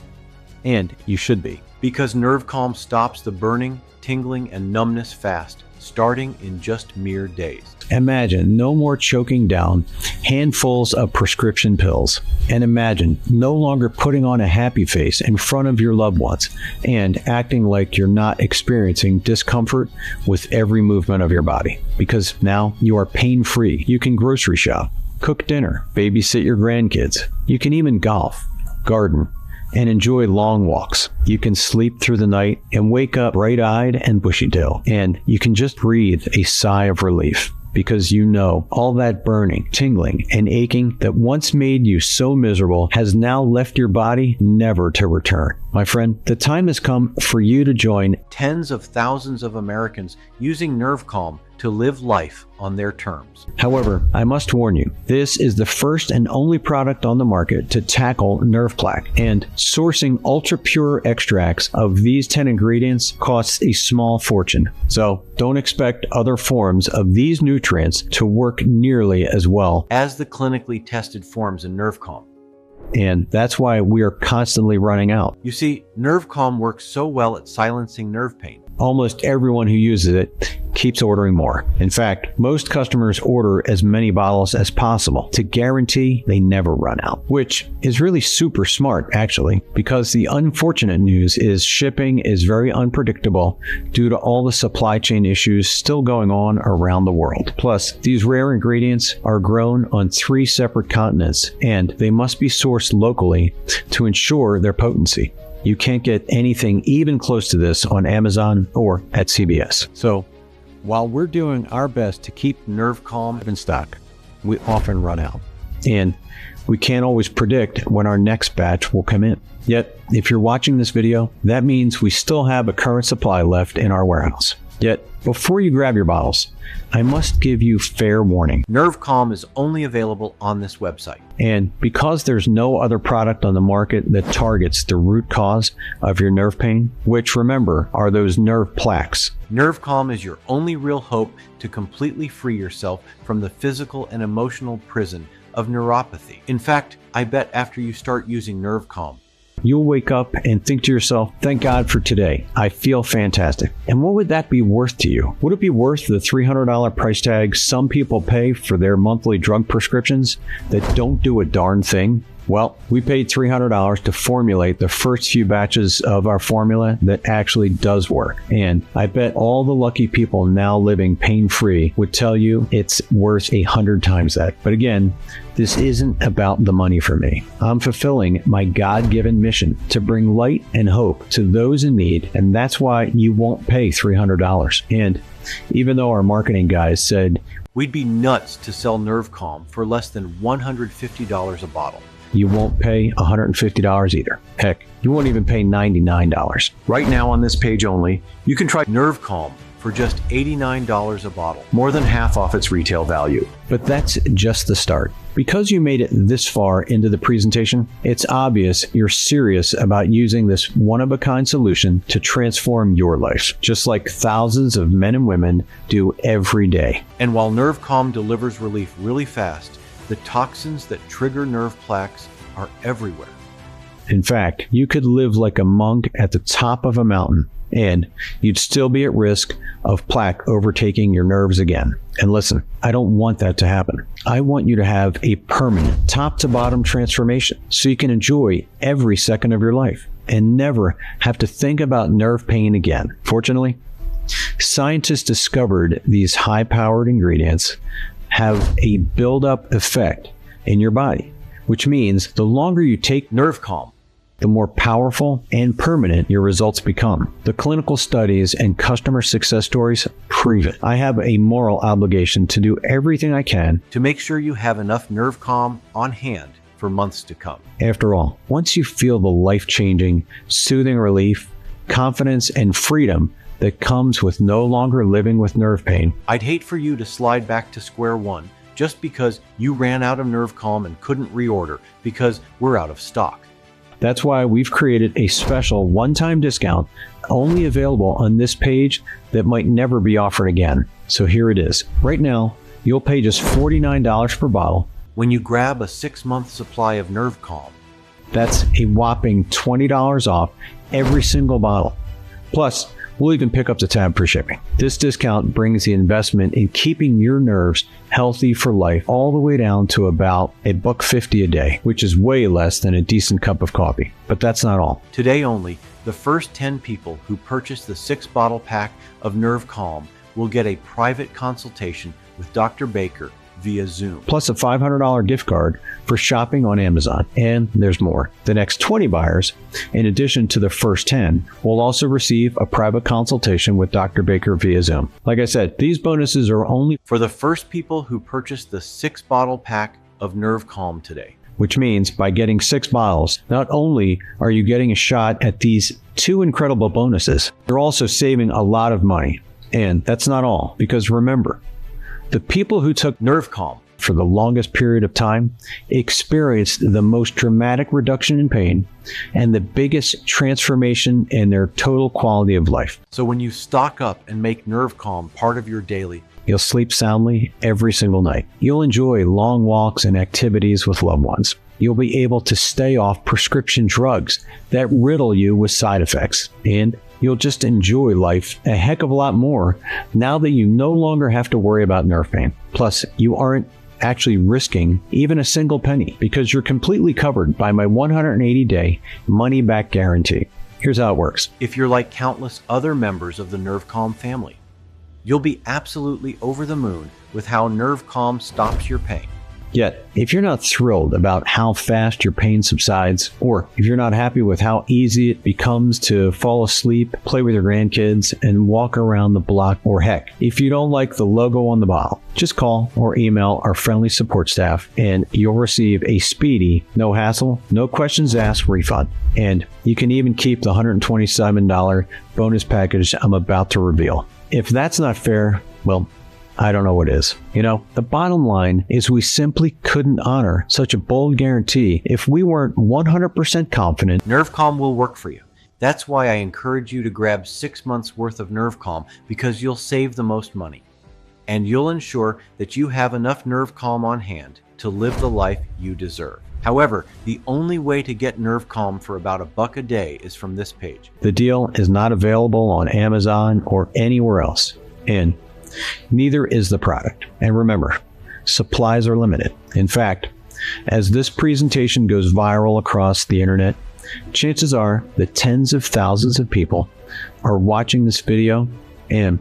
A: And you should be.
D: Because nervecalm stops the burning, tingling, and numbness fast, starting in just mere days.
A: Imagine no more choking down handfuls of prescription pills. And imagine no longer putting on a happy face in front of your loved ones and acting like you're not experiencing discomfort with every movement of your body. Because now you are pain-free. You can grocery shop, cook dinner, babysit your grandkids. You can even golf, garden, and enjoy long walks. You can sleep through the night and wake up bright-eyed and bushy-tailed. And you can just breathe a sigh of relief because you know all that burning, tingling, and aching that once made you so miserable has now left your body never to return. My friend, the time has come for you to join
D: tens of thousands of Americans using nervecalm to live life on their terms.
A: However, I must warn you, this is the first and only product on the market to tackle nerve plaque, and sourcing ultra-pure extracts of these 10 ingredients costs a small fortune. So don't expect other forms of these nutrients to work nearly as well
D: as the clinically tested forms in nervecalm.
A: And that's why we are constantly running out.
D: You see, nervecalm works so well at silencing nerve pain.
A: Almost everyone who uses it keeps ordering more. In fact, most customers order as many bottles as possible to guarantee they never run out, which is really super smart actually, because the unfortunate news is shipping is very unpredictable due to all the supply chain issues still going on around the world. Plus, these rare ingredients are grown on 3 separate continents and they must be sourced locally to ensure their potency. You can't get anything even close to this on Amazon or at CVS. So, while we're doing our best to keep nervecalm in stock, we often run out. And we can't always predict when our next batch will come in. Yet, if you're watching this video, that means we still have a current supply left in our warehouse. Yet, before you grab your bottles, I must give you fair warning.
D: nervecalm is only available on this website.
A: And because there's no other product on the market that targets the root cause of your nerve pain, which remember are those nerve plaques,
D: nervecalm is your only real hope to completely free yourself from the physical and emotional prison of neuropathy. In fact, I bet after you start using nervecalm,
A: you'll wake up and think to yourself, thank God for today. I feel fantastic. And what would that be worth to you? Would it be worth the $300 price tag some people pay for their monthly drug prescriptions that don't do a darn thing? Well, we paid $300 to formulate the first few batches of our formula that actually does work. And I bet all the lucky people now living pain-free would tell you it's worth 100 times that. But again, this isn't about the money for me. I'm fulfilling my God-given mission to bring light and hope to those in need, and that's why you won't pay $300. And even though our marketing guys said
D: we'd be nuts to sell nervecalm for less than $150 a bottle,
A: you won't pay $150 either. Heck, you won't even pay $99.
D: Right now on this page only, you can try nervecalm for just $89 a bottle, more than half off its retail value.
A: But that's just the start. Because you made it this far into the presentation, it's obvious you're serious about using this one-of-a-kind solution to transform your life, just like thousands of men and women do every day.
D: And while nervecalm delivers relief really fast, the toxins that trigger nerve plaques are everywhere.
A: In fact, you could live like a monk at the top of a mountain, and you'd still be at risk of plaque overtaking your nerves again. And listen, I don't want that to happen. I want you to have a permanent, top-to-bottom transformation so you can enjoy every second of your life and never have to think about nerve pain again. Fortunately, scientists discovered these high-powered ingredients have a build-up effect in your body, which means the longer you take nervecalm, the more powerful and permanent your results become. The clinical studies and customer success stories prove it. I have a moral obligation to do everything I can
D: to make sure you have enough nervecalm on hand for months to come.
A: After all, once you feel the life-changing, soothing relief, confidence, and freedom that comes with no longer living with nerve pain,
D: I'd hate for you to slide back to square one just because you ran out of nervecalm and couldn't reorder because we're out of stock.
A: That's why we've created a special one-time discount only available on this page that might never be offered again. So here it is. Right now, you'll pay just $49 per bottle.
D: When you grab a 6-month supply of nervecalm,
A: That's a whopping $20 off every single bottle. Plus, we'll even pick up the tab for shipping. This discount brings the investment in keeping your nerves healthy for life all the way down to about $1.50 a day, which is way less than a decent cup of coffee. But that's not all.
D: today only, the first 10 people who purchase the 6-bottle pack of nervecalm will get a private consultation with Dr. Baker via Zoom.
A: Plus a $500 gift card for shopping on Amazon. And there's more. The next 20 buyers, in addition to the first 10, will also receive a private consultation with Dr. Baker via Zoom. Like I said, these bonuses are only
D: For the first people who purchase the 6-bottle pack of nervecalm today.
A: which means by getting 6 bottles, not only are you getting a shot at these 2 incredible bonuses, you're also saving a lot of money. And that's not all, because remember, the people who took
D: Nervecalm
A: for the longest period of time experienced the most dramatic reduction in pain and the biggest transformation in their total quality of life.
D: So when you stock up and make nervecalm part of your daily,
A: You'll sleep soundly every single night. You'll enjoy long walks and activities with loved ones. You'll be able to stay off prescription drugs that riddle you with side effects. And you'll just enjoy life a heck of a lot more now that you no longer have to worry about nerve pain. Plus, you aren't actually risking even a single penny because you're completely covered by my 180-day money-back guarantee. Here's how it works.
D: if you're like countless other members of the nervecalm family, you'll be absolutely over the moon with how nervecalm stops your pain.
A: Yet, if you're not thrilled about how fast your pain subsides, or if you're not happy with how easy it becomes to fall asleep, play with your grandkids, and walk around the block, or heck, if you don't like the logo on the bottle, just call or email our friendly support staff and you'll receive a speedy, no hassle, no questions asked refund. And you can even keep the $127 bonus package I'm about to reveal. If that's not fair, well, I don't know what is. You know, the bottom line is we simply couldn't honor such a bold guarantee if we weren't 100% confident.
D: Nervecalm will work for you. That's why I encourage you to grab 6 months worth of nervecalm, because you'll save the most money. And you'll ensure that you have enough nervecalm on hand to live the life you deserve. However, the only way to get nervecalm for about $1 a day is from this page.
A: The deal is not available on Amazon or anywhere else. And neither is the product. And remember, supplies are limited. In fact, as this presentation goes viral across the internet, chances are that tens of thousands of people are watching this video and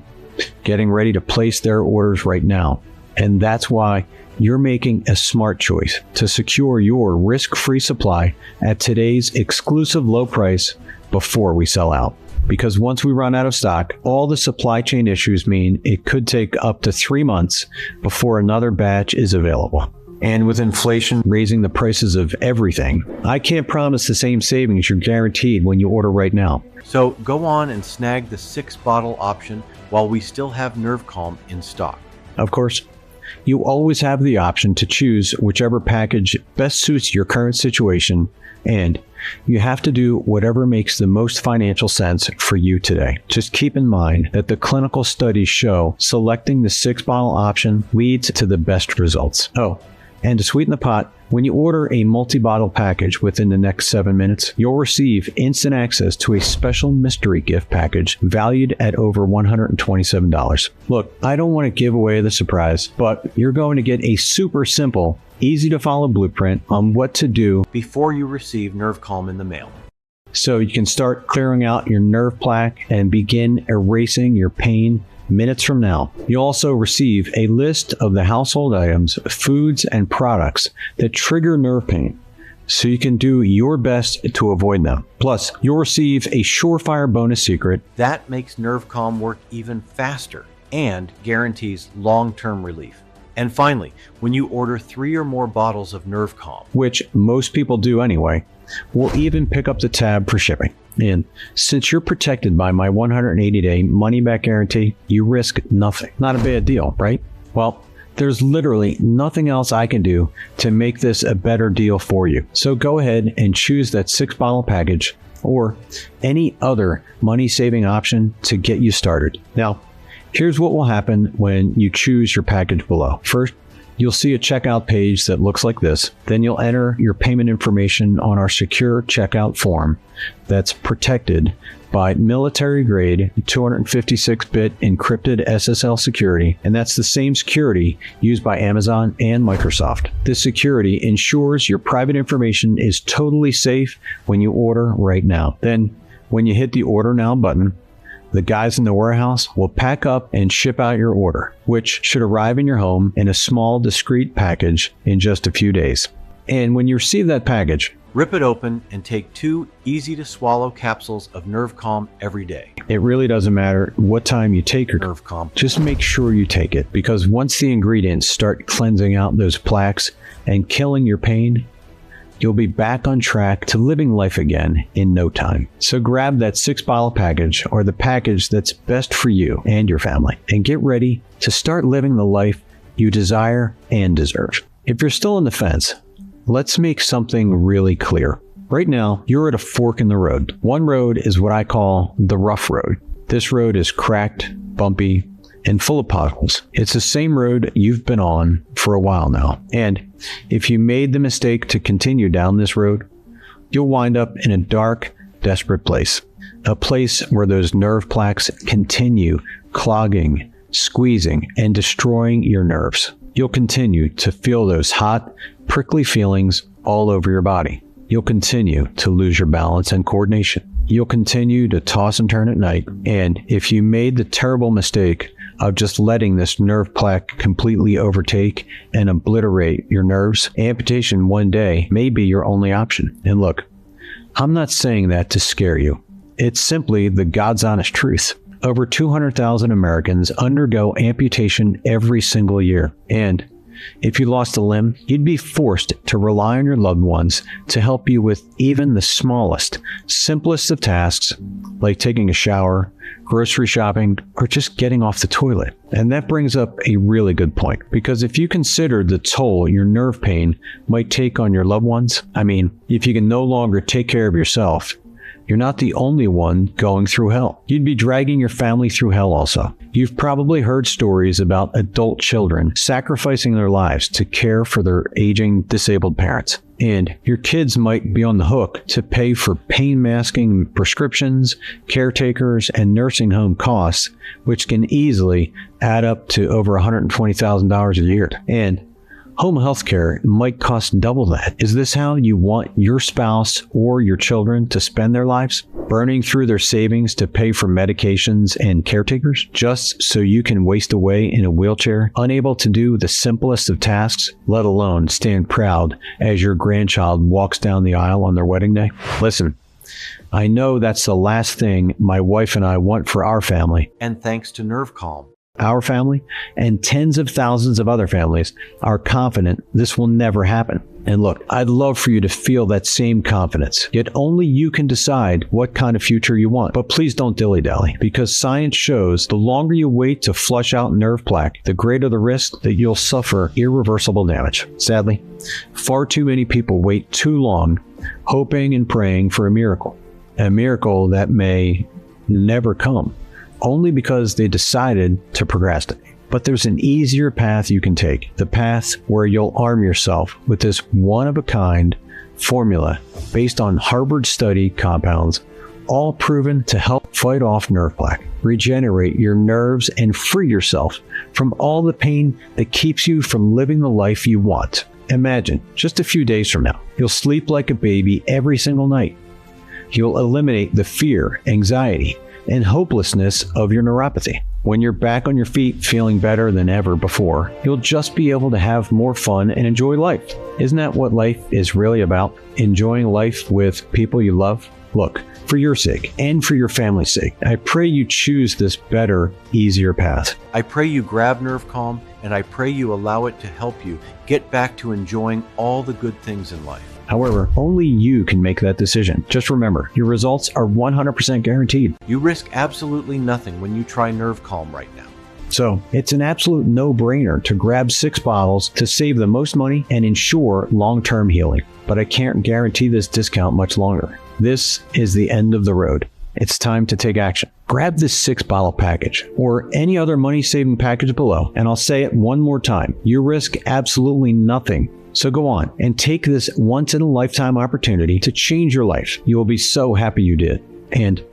A: getting ready to place their orders right now. And that's why you're making a smart choice to secure your risk-free supply at today's exclusive low price before we sell out. Because once we run out of stock, all the supply chain issues mean it could take up to 3 months before another batch is available. And with inflation raising the prices of everything, I can't promise the same savings you're guaranteed when you order right now.
D: So go on and snag the 6-bottle option while we still have nervecalm in stock.
A: Of course, you always have the option to choose whichever package best suits your current situation, and you have to do whatever makes the most financial sense for you today. Just keep in mind that the clinical studies show selecting the 6-bottle option leads to the best results. Oh, and to sweeten the pot, when you order a multi-bottle package within the next 7 minutes, you'll receive instant access to a special mystery gift package valued at over $127. Look, I don't want to give away the surprise, but you're going to get a super simple, easy to follow blueprint on what to do
D: Before you receive nervecalm in the mail.
A: so you can start clearing out your nerve plaque and begin erasing your pain minutes from now. You'll also receive a list of the household items, foods, and products that trigger nerve pain, so you can do your best to avoid them. Plus, you'll receive a surefire bonus secret
D: That makes nervecalm work even faster and guarantees long-term relief. And finally, when you order 3 or more bottles of nervecalm,
A: which most people do anyway. We'll even pick up the tab for shipping. And since you're protected by my 180-day money-back guarantee, you risk nothing. Not a bad deal, right? Well, There's literally nothing else I can do to make this a better deal for you. So go ahead and choose that 6-bottle package or any other money-saving option to get you started. Now, here's what will happen when you choose your package below. First, you'll see a checkout page that looks like this. Then you'll enter your payment information on our secure checkout form that's protected by military-grade 256-bit encrypted SSL security, and that's the same security used by Amazon and Microsoft. This security ensures your private information is totally safe when you order right now. Then, when you hit the Order Now button, the guys in the warehouse will pack up and ship out your order, which should arrive in your home in a small, discreet package in just a few days. And when you receive that package,
D: rip it open and take 2 easy-to-swallow capsules of nervecalm every day.
A: it really doesn't matter what time you take your nervecalm. Just make sure you take it, because once the ingredients start cleansing out those plaques and killing your pain, you'll be back on track to living life again in no time. So grab that 6-bottle package, or the package that's best for you and your family, and get ready to start living the life you desire and deserve. If you're still on the fence, let's make something really clear. Right now, you're at a fork in the road. One road is what I call the rough road. This road is cracked, bumpy, and full of potholes. It's the same road you've been on for a while now. And if you made the mistake to continue down this road, you'll wind up in a dark, desperate place. A place where those nerve plaques continue clogging, squeezing, and destroying your nerves. You'll continue to feel those hot, prickly feelings all over your body. You'll continue to lose your balance and coordination. You'll continue to toss and turn at night. And if you made the terrible mistake of just letting this nerve plaque completely overtake and obliterate your nerves, amputation one day may be your only option. And look, I'm not saying that to scare you. It's simply the God's honest truth. Over 200,000 Americans undergo amputation every single year. And if you lost a limb, you'd be forced to rely on your loved ones to help you with even the smallest, simplest of tasks, like taking a shower, grocery shopping, or just getting off the toilet. And that brings up a really good point, because if you consider the toll your nerve pain might take on your loved ones, I mean, if you can no longer take care of yourself, you're not the only one going through hell. You'd be dragging your family through hell also. You've probably heard stories about adult children sacrificing their lives to care for their aging, disabled parents. And your kids might be on the hook to pay for pain masking prescriptions, caretakers, and nursing home costs, which can easily add up to over $120,000 a year. And home health care might cost double that. Is this how you want your spouse or your children to spend their lives? Burning through their savings to pay for medications and caretakers just so you can waste away in a wheelchair, unable to do the simplest of tasks, let alone stand proud as your grandchild walks down the aisle on their wedding day? Listen, I know that's the last thing my wife and I want for our family.
D: And thanks to nervecalm,
A: our family and tens of thousands of other families are confident this will never happen. And look, I'd love for you to feel that same confidence, yet only you can decide what kind of future you want. But please don't dilly-dally, because science shows the longer you wait to flush out nerve plaque, the greater the risk that you'll suffer irreversible damage. Sadly, far too many people wait too long, hoping and praying for a miracle that may never come, only because they decided to procrastinate. But there's an easier path you can take, the path where you'll arm yourself with this one-of-a-kind formula based on Harvard study compounds, all proven to help fight off nerve plaque, regenerate your nerves, and free yourself from all the pain that keeps you from living the life you want. Imagine, just a few days from now, you'll sleep like a baby every single night. You'll eliminate the fear, anxiety, and hopelessness of your neuropathy. When you're back on your feet feeling better than ever before, you'll just be able to have more fun and enjoy life. Isn't that what life is really about? Enjoying life with people you love? Look, for your sake and for your family's sake, I pray you choose this better, easier path.
D: I pray you grab nervecalm, and I pray you allow it to help you get back to enjoying all the good things in life.
A: However, only you can make that decision. Just remember, your results are 100% guaranteed.
D: You risk absolutely nothing when you try nervecalm right now.
A: So it's an absolute no-brainer to grab 6 bottles to save the most money and ensure long-term healing. But I can't guarantee this discount much longer. This is the end of the road. It's time to take action. Grab this 6-bottle package or any other money-saving package below, and I'll say it one more time. You risk absolutely nothing. So go on and take this once-in-a-lifetime opportunity to change your life. You will be so happy you did. And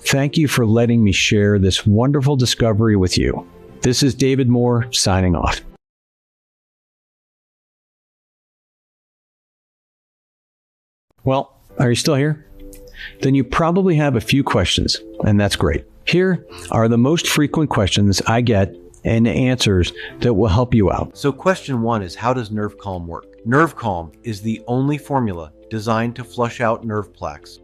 A: thank you for letting me share this wonderful discovery with you. This is David Moore signing off. Well, are you still here? Then you probably have a few questions, and that's great. Here are the most frequent questions I get and answers that will help you out.
D: So question 1 is, how does nervecalm work? Nervecalm is the only formula designed to flush out nerve plaques.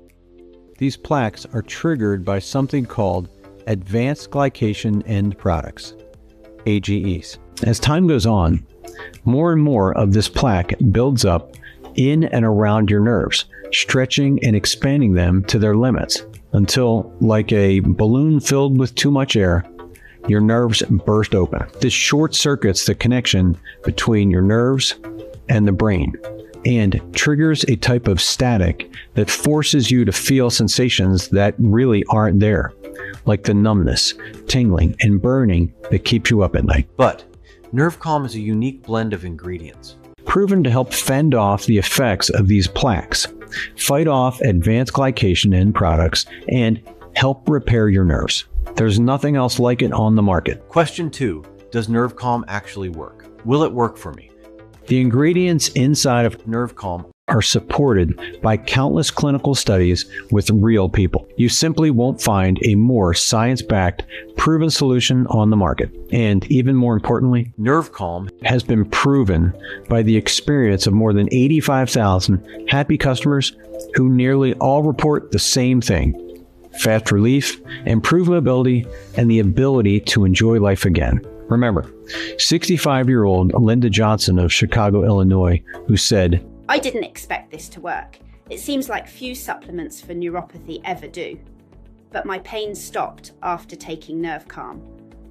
A: These plaques are triggered by something called advanced glycation end products, AGEs. As time goes on, more and more of this plaque builds up in and around your nerves, stretching and expanding them to their limits until, like a balloon filled with too much air, your nerves burst open. This short circuits the connection between your nerves and the brain and triggers a type of static that forces you to feel sensations that really aren't there, like the numbness, tingling, and burning that keeps you up at night.
D: But nervecalm is a unique blend of ingredients
A: proven to help fend off the effects of these plaques, fight off advanced glycation end products, and help repair your nerves. There's nothing else like it on the market.
D: Question 2, does nervecalm actually work? Will it work for me?
A: The ingredients inside of
D: nervecalm
A: are supported by countless clinical studies with real people. You simply won't find a more science-backed, proven solution on the market. And even more importantly,
D: nervecalm
A: has been proven by the experience of more than 85,000 happy customers who nearly all report the same thing: fast relief, improved mobility, and the ability to enjoy life again. Remember, 65-year-old Linda Johnson of Chicago, Illinois, who said,
E: "I didn't expect this to work. It seems like few supplements for neuropathy ever do. But my pain stopped after taking nervecalm.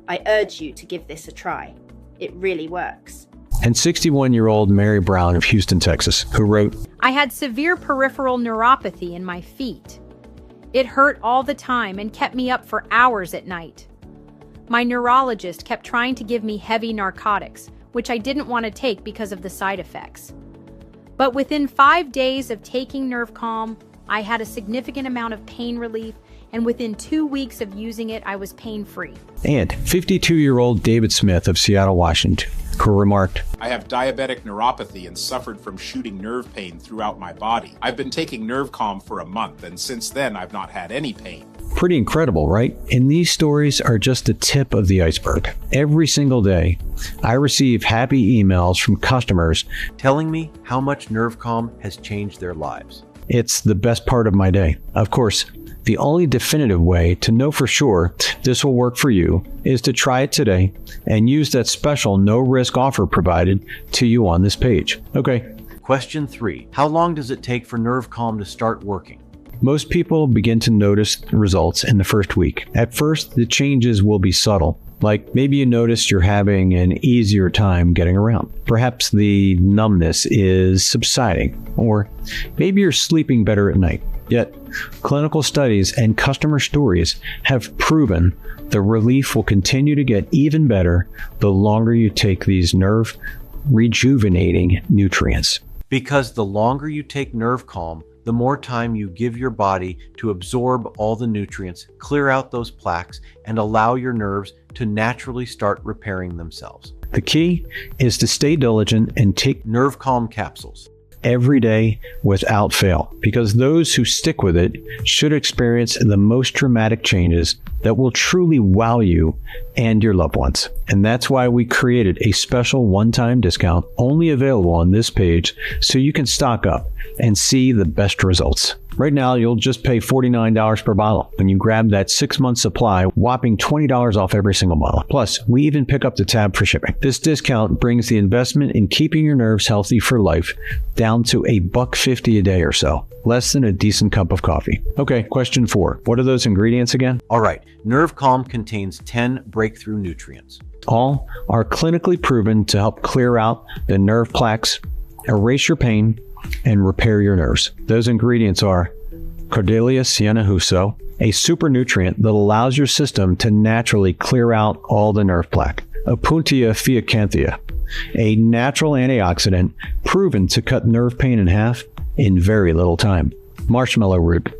E: I urge you to give this a try. It really works."
A: And 61-year-old Mary Brown of Houston, Texas, who wrote,
H: "I had severe peripheral neuropathy in my feet. It hurt all the time and kept me up for hours at night. My neurologist kept trying to give me heavy narcotics, which I didn't want to take because of the side effects. But within 5 days of taking nervecalm, I had a significant amount of pain relief, and within 2 weeks of using it, I was pain-free."
A: And 52-year-old David Smith of Seattle, Washington, who remarked,
I: "I have diabetic neuropathy and suffered from shooting nerve pain throughout my body. I've been taking nervecalm for a month, and since then I've not had any pain."
A: Pretty incredible, right? And these stories are just the tip of the iceberg. Every single day, I receive happy emails from customers
D: telling me how much nervecalm has changed their lives.
A: It's the best part of my day. Of course, the only definitive way to know for sure this will work for you is to try it today and use that special no-risk offer provided to you on this page. Okay.
D: Question 3, how long does it take for nervecalm to start working?
A: Most people begin to notice results in the first week. At first, the changes will be subtle. Like maybe you notice you're having an easier time getting around. Perhaps the numbness is subsiding, or maybe you're sleeping better at night. Yet, clinical studies and customer stories have proven the relief will continue to get even better the longer you take these nerve rejuvenating nutrients.
D: Because the longer you take nervecalm, the more time you give your body to absorb all the nutrients, clear out those plaques, and allow your nerves to naturally start repairing themselves.
A: The key is to stay diligent and take
D: nervecalm capsules
A: every day without fail, because those who stick with it should experience the most dramatic changes that will truly wow you and your loved ones. And that's why we created a special one-time discount only available on this page so you can stock up and see the best results. Right now, you'll just pay $49 per bottle when you grab that 6-month supply, whopping $20 off every single bottle. Plus, we even pick up the tab for shipping. This discount brings the investment in keeping your nerves healthy for life down to $1.50 a day or so. Less than a decent cup of coffee. Okay, question 4. What are those ingredients again?
D: All right, nervecalm contains 10 breakthrough nutrients.
A: All are clinically proven to help clear out the nerve plaques, erase your pain, and repair your nerves. Those ingredients are Cordelia Huso, a super nutrient that allows your system to naturally clear out all the nerve plaque. Opuntia fiacanthia, a natural antioxidant proven to cut nerve pain in half in very little time. Marshmallow root,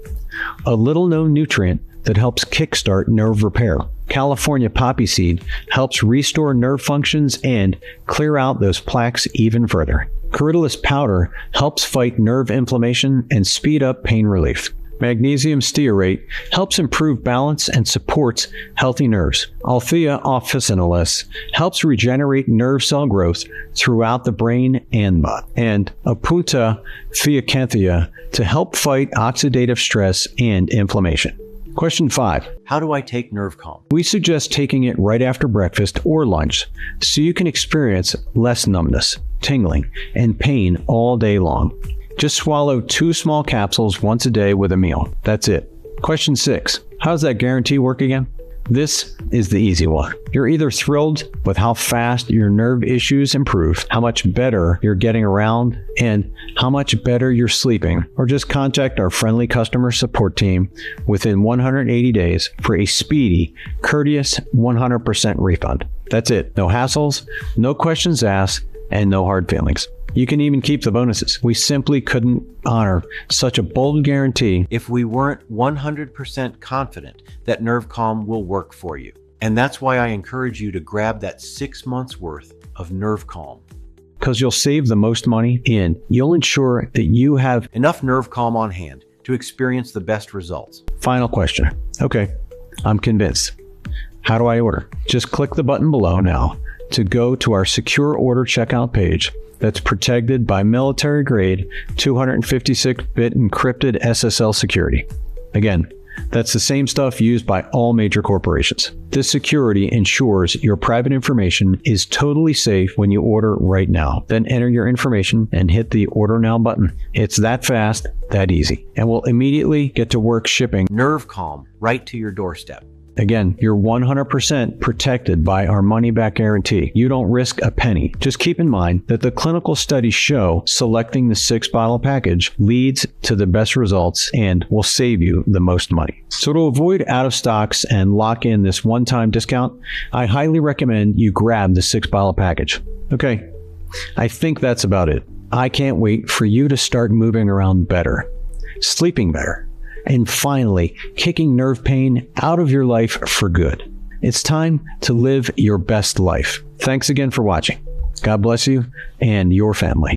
A: a little-known nutrient that helps kickstart nerve repair. California poppy seed helps restore nerve functions and clear out those plaques even further. Corydalus powder helps fight nerve inflammation and speed up pain relief. Magnesium stearate helps improve balance and supports healthy nerves. Althea officinalis helps regenerate nerve cell growth throughout the brain and body. And Opuntia fiacanthia to help fight oxidative stress and inflammation. Question 5.
D: How do I take nervecalm?
A: We suggest taking it right after breakfast or lunch so you can experience less numbness, tingling, and pain all day long. Just swallow 2 small capsules once a day with a meal. That's it. Question 6. How does that guarantee work again? This is the easy one. You're either thrilled with how fast your nerve issues improve, how much better you're getting around, and how much better you're sleeping, or just contact our friendly customer support team within 180 days for a speedy, courteous 100% refund. That's it. No hassles, no questions asked, and no hard feelings. You can even keep the bonuses. We simply couldn't honor such a bold guarantee
D: if we weren't 100% confident that nervecalm will work for you. And that's why I encourage you to grab that 6 months worth of nervecalm.
A: because you'll save the most money and you'll ensure that you have
D: enough nervecalm on hand to experience the best results.
A: Final question. Okay, I'm convinced. How do I order? Just click the button below now to go to our secure order checkout page that's protected by military-grade 256-bit encrypted SSL security. Again, that's the same stuff used by all major corporations. This security ensures your private information is totally safe when you order right now. Then enter your information and hit the Order Now button. It's that fast, that easy, and we'll immediately get to work shipping
D: nervecalm right to your doorstep.
A: Again, you're 100% protected by our money-back guarantee. You don't risk a penny. Just keep in mind that the clinical studies show selecting the 6-bottle package leads to the best results and will save you the most money. So to avoid out of stocks and lock in this one-time discount, I highly recommend you grab the 6-bottle package. Okay, I think that's about it. I can't wait for you to start moving around better, sleeping better, and finally, kicking nerve pain out of your life for good. It's time to live your best life. Thanks again for watching. God bless you and your family.